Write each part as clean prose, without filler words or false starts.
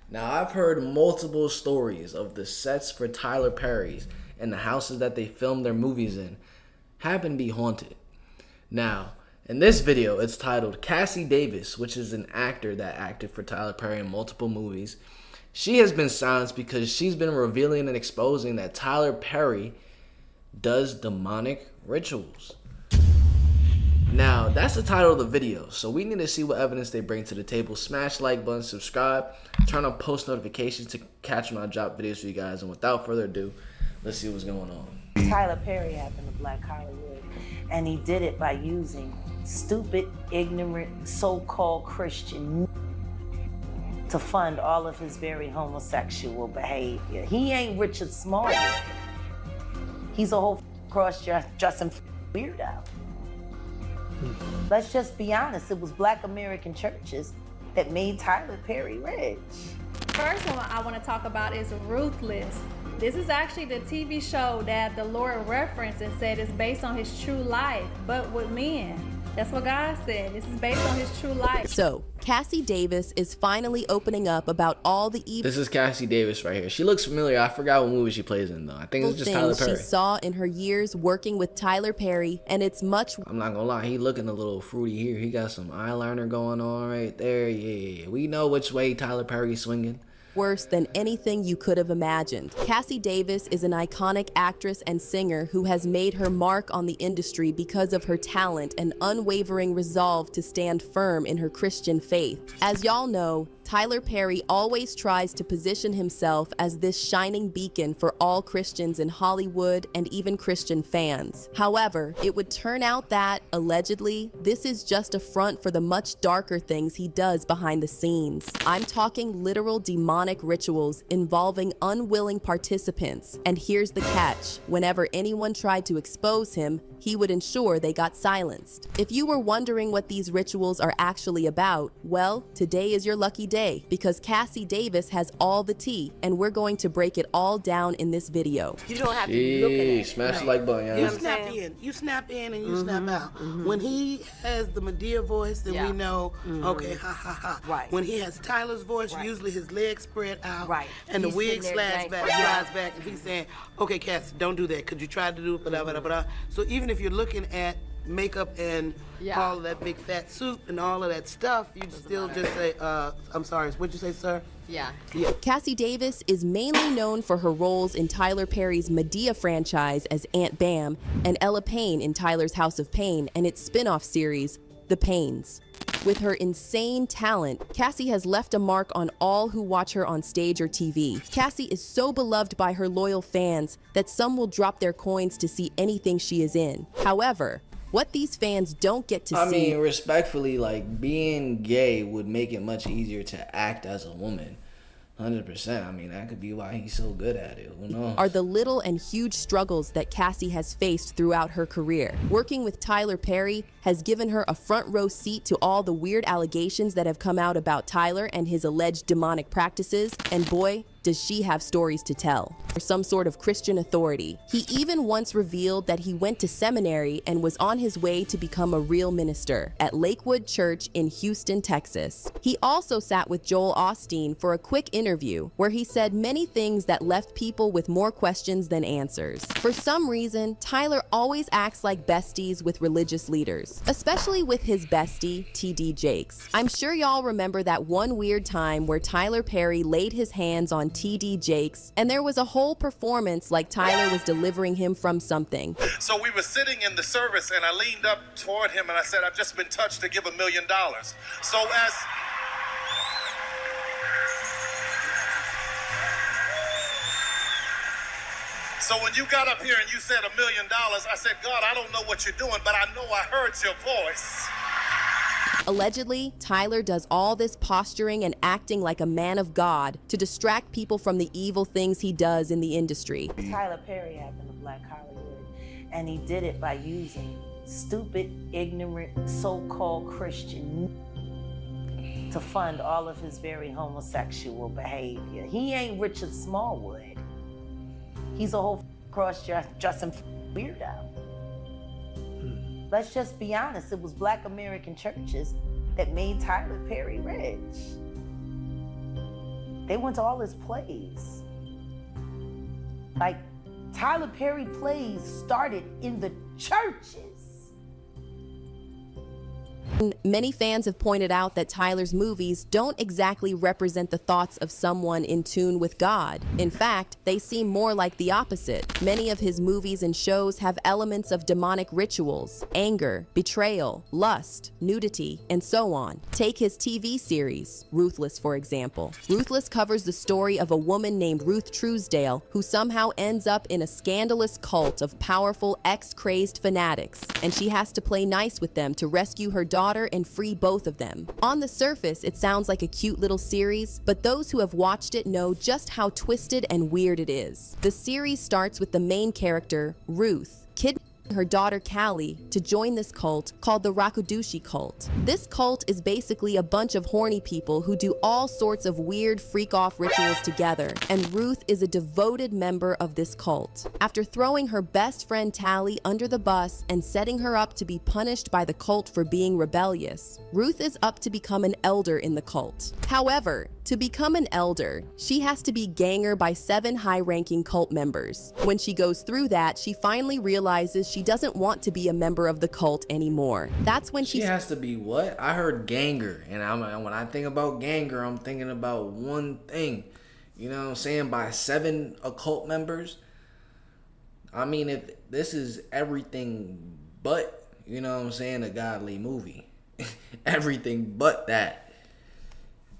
Now, I've heard multiple stories of the sets for Tyler Perry's and the houses that they filmed their movies in happen to be haunted. Now, in this video, it's titled Cassie Davis, which is an actor that acted for Tyler Perry in multiple movies. She has been silenced because she's been revealing and exposing that Tyler Perry does demonic rituals. Now, that's the title of the video, so we need to see what evidence they bring to the table. Smash the like button, subscribe, turn on post notifications to catch when I drop videos for you guys. And without further ado, let's see what's going on. Tyler Perry happened to Black Hollywood, and he did it by using stupid, ignorant, so-called Christian to fund all of his very homosexual behavior. He ain't Richard Smallwood. He's a whole cross-dressing weirdo. Let's just be honest, it was Black American churches that made Tyler Perry rich. First one I want to talk about is Ruthless. This is actually the TV show that the Lord referenced and said is based on his true life, but with men. That's what God said. This is based on his true life. So, Cassie Davis is finally opening up about all the evil. This is Cassie Davis right here. She looks familiar. I forgot what movie she plays in though. I think it's just Tyler Perry. She saw in her years working with Tyler Perry, and it's much. I'm not gonna lie, he looking a little fruity here. He got some eyeliner going on right there. Yeah. We know which way Tyler Perry's swinging. Worse than anything you could have imagined. Cassie Davis is an iconic actress and singer who has made her mark on the industry because of her talent and unwavering resolve to stand firm in her Christian faith. As y'all know, Tyler Perry always tries to position himself as this shining beacon for all Christians in Hollywood and even Christian fans. However, it would turn out that, allegedly, this is just a front for the much darker things he does behind the scenes. I'm talking literal demonic rituals involving unwilling participants. And here's the catch: whenever anyone tried to expose him, he would ensure they got silenced. If you were wondering what these rituals are actually about, well, today is your lucky day, because Cassie Davis has all the tea, and we're going to break it all down in this video. You don't have to look at it. Smash the like button, You snap in and you snap out. When he has the Medea voice, then we know, okay, ha ha ha. Right. When he has Tyler's voice, usually his legs spread out, and He's the wig sitting there slides back, and he's saying, okay, Cassie, don't do that. Could you try to do it? Blah, blah, blah, blah. So even if you're looking at makeup and all of that big fat suit and all of that stuff, you still just say, I'm sorry, what'd you say, sir? Yeah. Cassie Davis is mainly known for her roles in Tyler Perry's Medea franchise as Aunt Bam and Ella Payne in Tyler's House of Pain and its spin-off series, The Paynes. With her insane talent, Cassie has left a mark on all who watch her on stage or TV. Cassie is so beloved by her loyal fans that some will drop their coins to see anything she is in. However, what these fans don't get to see... I mean, respectfully, like, being gay would make it much easier to act as a woman. 100%. I mean, that could be why he's so good at it. Who knows? Are the little and huge struggles that Cassie has faced throughout her career. Working with Tyler Perry has given her a front row seat to all the weird allegations that have come out about Tyler and his alleged demonic practices, and boy, does she have stories to tell. Or some sort of Christian authority. He even once revealed that he went to seminary and was on his way to become a real minister at Lakewood Church in Houston, Texas. He also sat with Joel Osteen for a quick interview where he said many things that left people with more questions than answers. For some reason, Tyler always acts like besties with religious leaders, especially with his bestie, TD Jakes. I'm sure y'all remember that one weird time where Tyler Perry laid his hands on TD Jakes, and there was a whole performance like Tyler was delivering him from something. So we were sitting in the service, and I leaned up toward him and I said, I've just been touched to give $1 million. So when you got up here and you said $1 million, I said, God, I don't know what you're doing, but I know I heard your voice. Allegedly, Tyler does all this posturing and acting like a man of God to distract people from the evil things he does in the industry. Tyler Perry happened to Black Hollywood, and he did it by using stupid, ignorant, so-called Christian to fund all of his very homosexual behavior. He ain't Richard Smallwood. He's a whole cross-dressing weirdo. Let's just be honest, it was Black American churches that made Tyler Perry rich. They went to all his plays. Like, Tyler Perry plays started in the churches. Many fans have pointed out that Tyler's movies don't exactly represent the thoughts of someone in tune with God. In fact, they seem more like the opposite. Many of his movies and shows have elements of demonic rituals, anger, betrayal, lust, nudity, and so on. Take his TV series, Ruthless, for example. Ruthless covers the story of a woman named Ruth Truesdale who somehow ends up in a scandalous cult of powerful ex-crazed fanatics, and she has to play nice with them to rescue her daughter and free both of them. On the surface, it sounds like a cute little series, but those who have watched it know just how twisted and weird it is. The series starts with the main character, Ruth, kidnapping her daughter Callie to join this cult called the Rakudushi cult. This cult is basically a bunch of horny people who do all sorts of weird freak-off rituals together, and Ruth is a devoted member of this cult. After throwing her best friend Tally under the bus and setting her up to be punished by the cult for being rebellious, Ruth is up to become an elder in the cult. However, to become an elder, she has to be ganger by 7 high-ranking cult members. When she goes through that, she finally realizes she doesn't want to be a member of the cult anymore. That's when she has to be what? I heard ganger, and when I think about ganger, I'm thinking about one thing. You know what I'm saying? By 7 occult members. I mean, if this is everything but, you know what I'm saying, a godly movie. Everything but that.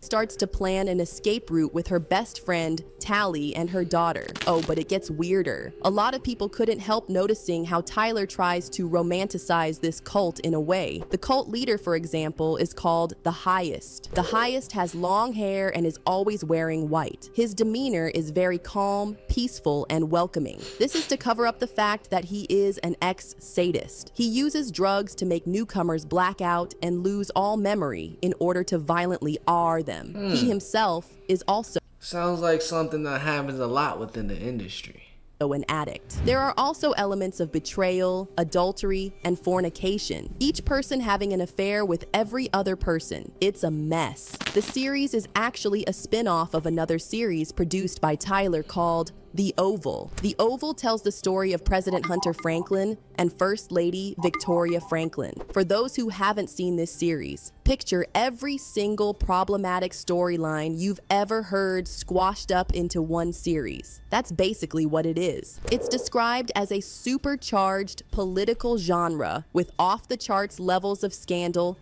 Starts to plan an escape route with her best friend, Tally, and her daughter. Oh, but it gets weirder. A lot of people couldn't help noticing how Tyler tries to romanticize this cult in a way. The cult leader, for example, is called the Highest. The Highest has long hair and is always wearing white. His demeanor is very calm, peaceful, and welcoming. This is to cover up the fact that he is an ex-sadist. He uses drugs to make newcomers black out and lose all memory in order to violently R them. He himself is also sounds like something that happens a lot within the industry. An addict. There are also elements of betrayal, adultery, and fornication, each person having an affair with every other person. It's a mess. The series is actually a spin-off of another series produced by Tyler called The Oval. The Oval tells the story of President Hunter Franklin and First Lady Victoria Franklin. For those who haven't seen this series, picture every single problematic storyline you've ever heard squashed up into one series. That's basically what it is. It's described as a supercharged political genre with off-the-charts levels of scandal,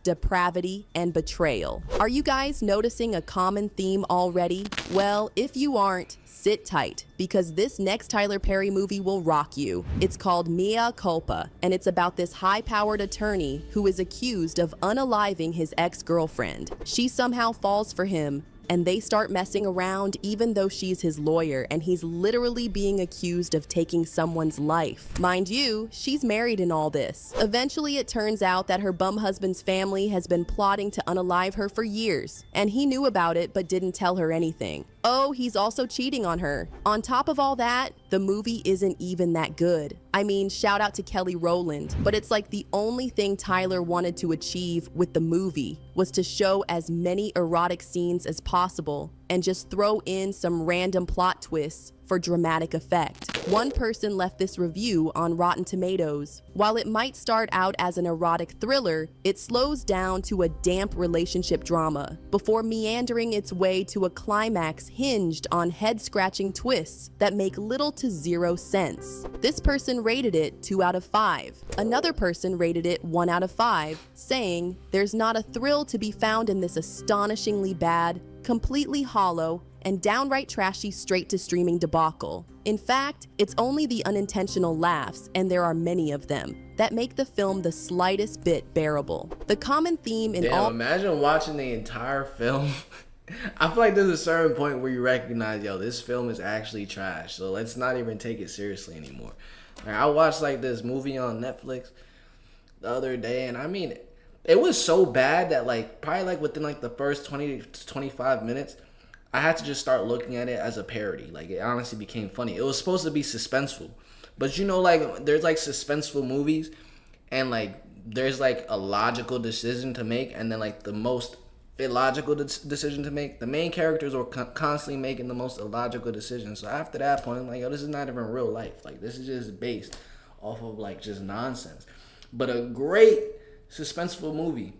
depravity, and betrayal. Are you guys noticing a common theme already? Well, if you aren't, sit tight, because this next Tyler Perry movie will rock you. It's called Mea Culpa, and it's about this high-powered attorney who is accused of unaliving his ex-girlfriend. She somehow falls for him, and they start messing around even though she's his lawyer, and he's literally being accused of taking someone's life. Mind you, she's married in all this. Eventually, it turns out that her bum husband's family has been plotting to unalive her for years, and he knew about it but didn't tell her anything. Oh, he's also cheating on her. On top of all that, the movie isn't even that good. I mean, shout out to Kelly Rowland, but it's like the only thing Tyler wanted to achieve with the movie was to show as many erotic scenes as possible and just throw in some random plot twists for dramatic effect. One person left this review on Rotten Tomatoes. While it might start out as an erotic thriller, it slows down to a damp relationship drama before meandering its way to a climax hinged on head-scratching twists that make little to zero sense. This person rated it 2 out of 5. Another person rated it 1 out of 5, saying, "There's not a thrill to be found in this astonishingly bad, completely hollow, and downright trashy straight-to-streaming debacle. In fact, it's only the unintentional laughs, and there are many of them, that make the film the slightest bit bearable." The common theme in all... Imagine watching the entire film. I feel like there's a certain point where you recognize, yo, this film is actually trash, so let's not even take it seriously anymore. Like, I watched like this movie on Netflix the other day, and I mean, it was so bad that like probably like within like the first 20 to 25 minutes, I had to just start looking at it as a parody. Like, it honestly became funny. It was supposed to be suspenseful, but you know, like there's like suspenseful movies, and like there's like a logical decision to make, and then like the most illogical decision to make. The main characters are constantly making the most illogical decisions. So after that point, I'm like, yo, this is not even real life. Like, this is just based off of like just nonsense. But a great suspenseful movie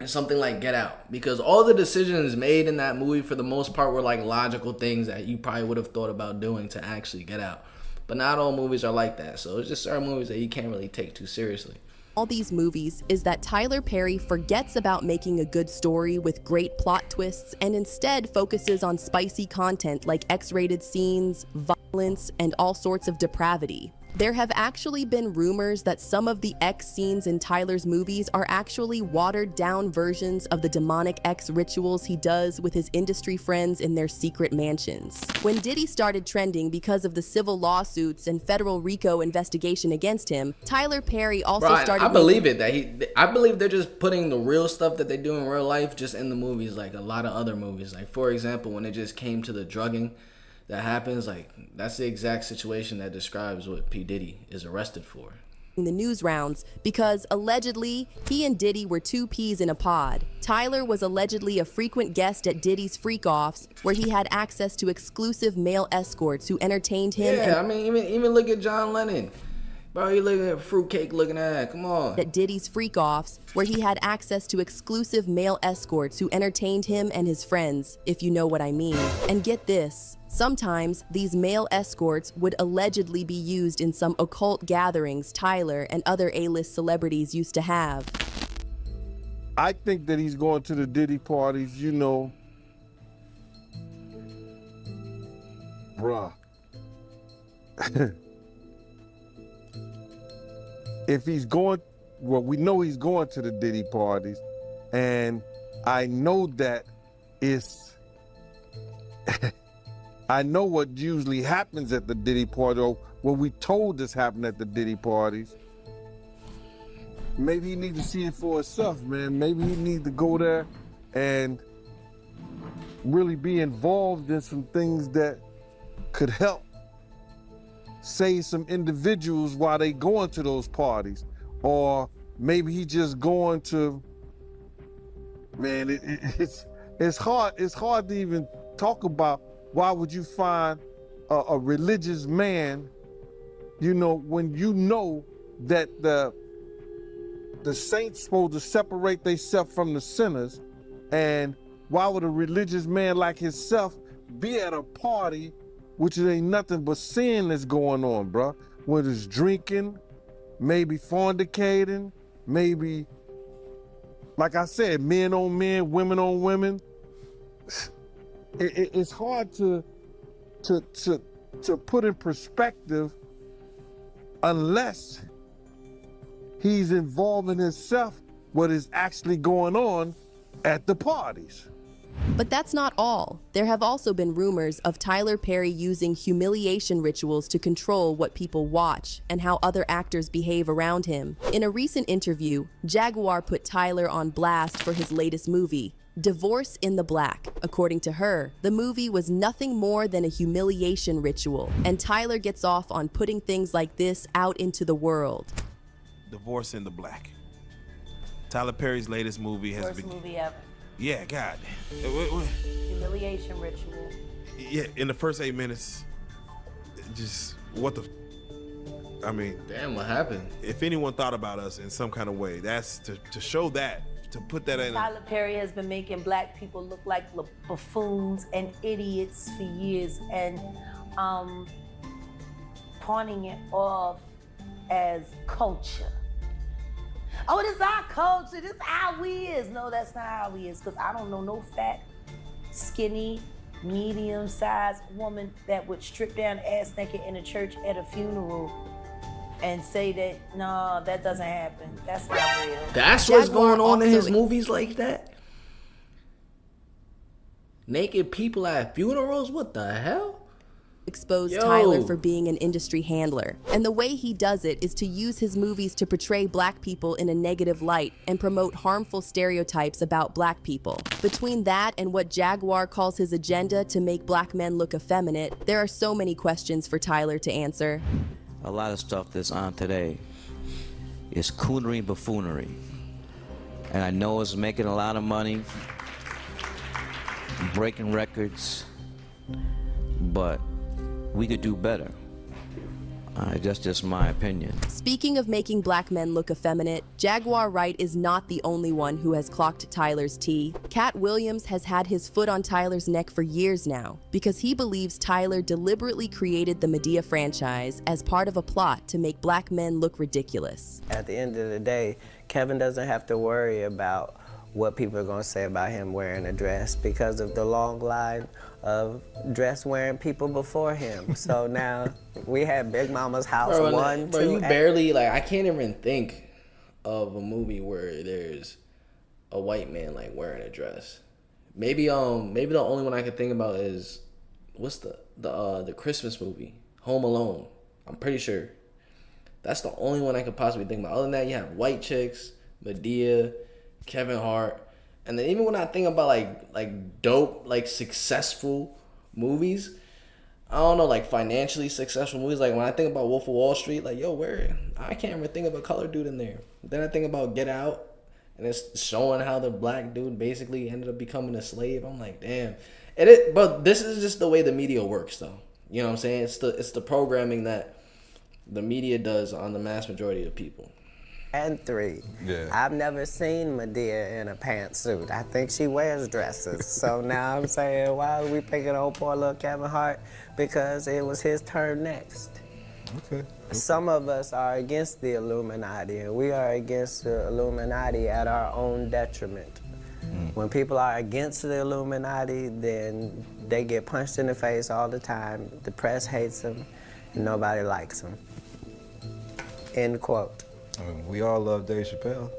is something like Get Out, because all the decisions made in that movie for the most part were like logical things that you probably would have thought about doing to actually get out. But not all movies are like that. So it's just certain movies that you can't really take too seriously. All these movies is that Tyler Perry forgets about making a good story with great plot twists and instead focuses on spicy content like X-rated scenes, violence, and all sorts of depravity. There have actually been rumors that some of the X scenes in Tyler's movies are actually watered-down versions of the demonic X rituals he does with his industry friends in their secret mansions. When Diddy started trending because of the civil lawsuits and federal RICO investigation against him, Tyler Perry also started... I believe it. I believe they're just putting the real stuff that they do in real life just in the movies, like a lot of other movies. Like, for example, when it just came to the drugging that happens, like, that's the exact situation that describes what P. Diddy is arrested for. The news rounds because allegedly he and Diddy were two peas in a pod. Tyler was allegedly a frequent guest at Diddy's freak-offs where he had access to exclusive male escorts who entertained him. Yeah, I mean, even look at John Lennon. Bro, you looking at fruitcake looking at that. Come on. At Diddy's freak-offs, where he had access to exclusive male escorts who entertained him and his friends, if you know what I mean. And get this, sometimes these male escorts would allegedly be used in some occult gatherings Tyler and other A-list celebrities used to have. I think that he's going to the Diddy parties, you know. Bruh. If he's going, well, we know he's going to the Diddy parties, and I know that it's, I know what usually happens at the Diddy party, or what we told us happened at the Diddy parties. Maybe he needs to see it for himself, man. Maybe he needs to go there and really be involved in some things that could help save some individuals while they going to those parties. Or maybe he just going to, man, it's hard to even talk about. Why would you find a religious man, you know, when you know that the saints supposed to separate themselves from the sinners? And why would a religious man like himself be at a party which ain't nothing but sin that's going on, bro? Whether it's drinking, maybe fornicating, maybe, like I said, men on men, women on women. It's hard to put in perspective unless he's involving himself what is actually going on at the parties. But that's not all. There have also been rumors of Tyler Perry using humiliation rituals to control what people watch and how other actors behave around him. In a recent interview, Jaguar put Tyler on blast for his latest movie, Divorce in the Black. According to her, the movie was nothing more than a humiliation ritual, and Tyler gets off on putting things like this out into the world. Divorce in the Black. Tyler Perry's latest movie has Worst movie ever. Yeah, God. Humiliation ritual. Yeah, in the first 8 minutes, just what the. I mean, damn, what happened? If anyone thought about us in some kind of way, that's to show that, to put that in. Tyler Perry has been making black people look like buffoons and idiots for years, and pawning it off as culture. Oh, this is our culture, this is how we is. No, that's not how we is, because I don't know no fat, skinny, medium-sized woman that would strip down ass naked in a church at a funeral and say that, no, that doesn't happen. That's not real. That's what's going on in his movies like that? Naked people at funerals? What the hell? Exposed Tyler for being an industry handler. And the way he does it is to use his movies to portray black people in a negative light and promote harmful stereotypes about black people. Between that and what Jaguar calls his agenda to make black men look effeminate, there are so many questions for Tyler to answer. A lot of stuff that's on today is coonery and buffoonery. And I know it's making a lot of money. breaking records, but we could do better. That's just my opinion. Speaking of making black men look effeminate, Jaguar Wright is not the only one who has clocked Tyler's tea. Cat Williams has had his foot on Tyler's neck for years now because he believes Tyler deliberately created the Madea franchise as part of a plot to make black men look ridiculous. At the end of the day, Kevin doesn't have to worry about what people are going to say about him wearing a dress because of the long line of dress-wearing people before him. So now we had Big Mama's House 1, 2, you barely, like, I can't even think of a movie where there's a white man, like, wearing a dress. Maybe the only one I could think about is, what's the Christmas movie, Home Alone. I'm pretty sure. That's the only one I could possibly think about. Other than that, you have white chicks, Madea, Kevin Hart. And then even when I think about like dope, like successful movies, I don't know, like financially successful movies, like when I think about Wolf of Wall Street, like, yo, I can't even think of a color dude in there. Then I think about Get Out, and it's showing how the black dude basically ended up becoming a slave. I'm like, damn. But this is just the way the media works, though. You know what I'm saying? It's the programming that the media does on the mass majority of people. And 3. Yeah. I've never seen Madea in a pantsuit. I think she wears dresses. So now I'm saying, why are we picking on poor little Kevin Hart? Because it was his turn next. Okay. Some of us are against the Illuminati, and we are against the Illuminati at our own detriment. When people are against the Illuminati, then they get punched in the face all the time. The press hates them, and nobody likes them. End quote. I mean, we all love Dave Chappelle.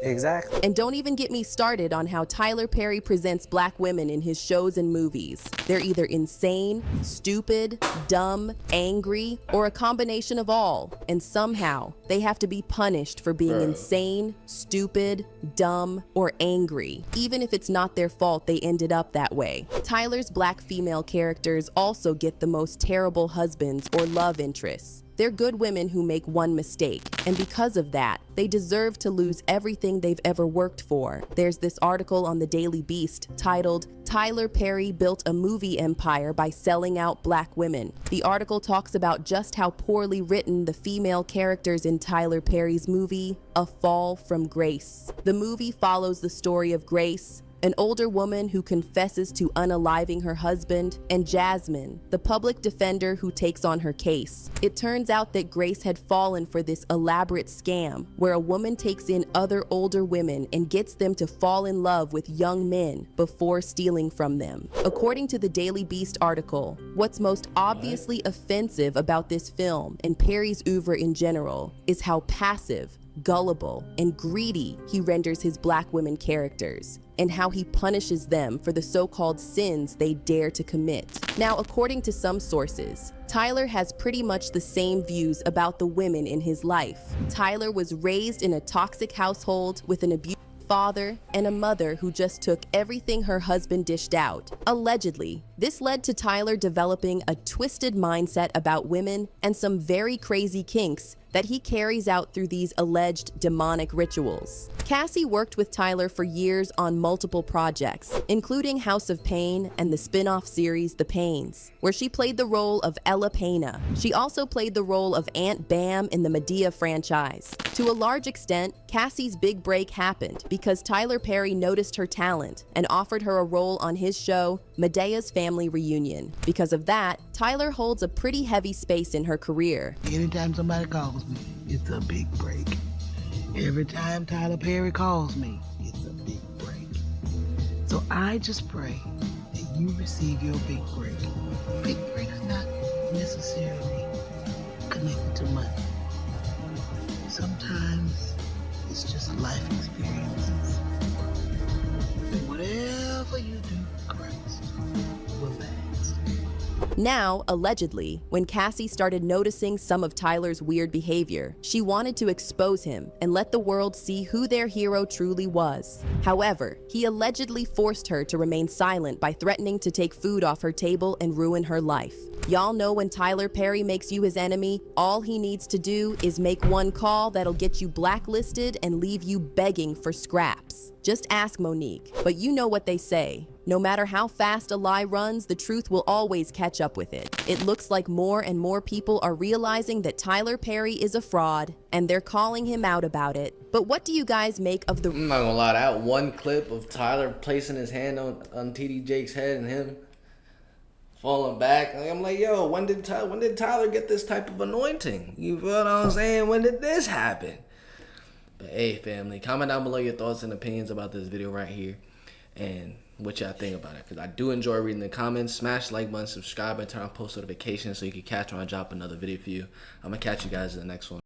Exactly. And don't even get me started on how Tyler Perry presents black women in his shows and movies. They're either insane, stupid, dumb, angry, or a combination of all. And somehow, they have to be punished for being insane, stupid, dumb, or angry. Even if it's not their fault they ended up that way. Tyler's black female characters also get the most terrible husbands or love interests. They're good women who make one mistake, and because of that, they deserve to lose everything they've ever worked for. There's this article on the Daily Beast titled, "Tyler Perry Built a Movie Empire by Selling Out Black Women." The article talks about just how poorly written the female characters in Tyler Perry's movie, A Fall from Grace. The movie follows the story of Grace, an older woman who confesses to unaliving her husband, and Jasmine, the public defender who takes on her case. It turns out that Grace had fallen for this elaborate scam where a woman takes in other older women and gets them to fall in love with young men before stealing from them. According to the Daily Beast article, what's most obviously offensive about this film and Perry's oeuvre in general is how passive, gullible, and greedy he renders his black women characters, and how he punishes them for the so-called sins they dare to commit. Now, according to some sources, Tyler has pretty much the same views about the women in his life. Tyler was raised in a toxic household with an abusive father and a mother who just took everything her husband dished out. Allegedly, this led to Tyler developing a twisted mindset about women and some very crazy kinks that he carries out through these alleged demonic rituals. Cassie worked with Tyler for years on multiple projects, including House of Pain and the spin-off series The Pains, where she played the role of Ella Pena. She also played the role of Aunt Bam in the Madea franchise. To a large extent, Cassie's big break happened because Tyler Perry noticed her talent and offered her a role on his show, Medea's Family Reunion. Because of that, Tyler holds a pretty heavy space in her career. Anytime somebody calls me, it's a big break. Every time Tyler Perry calls me, it's a big break. So I just pray that you receive your big break. Big break is not necessarily connected to money. Sometimes it's just life experiences. And whatever you do for Christ will last. Now, allegedly, when Cassie started noticing some of Tyler's weird behavior, she wanted to expose him and let the world see who their hero truly was. However, he allegedly forced her to remain silent by threatening to take food off her table and ruin her life. Y'all know when Tyler Perry makes you his enemy, all he needs to do is make one call that'll get you blacklisted and leave you begging for scraps. Just ask Monique. But you know what they say, No matter how fast a lie runs, the truth will always catch up with it. It looks like more and more people are realizing that Tyler Perry is a fraud, and they're calling him out about it. But what do you guys make of the... I'm not gonna lie, that one clip of Tyler placing his hand on TD Jake's head and him falling back, I'm like, yo, when did Tyler get this type of anointing? You feel what I'm saying? When did this happen? But hey, family, comment down below your thoughts and opinions about this video right here, and what y'all think about it, because I do enjoy reading the comments. Smash the like button, subscribe, and turn on post notifications so you can catch when I drop another video for you. I'm gonna catch you guys in the next one.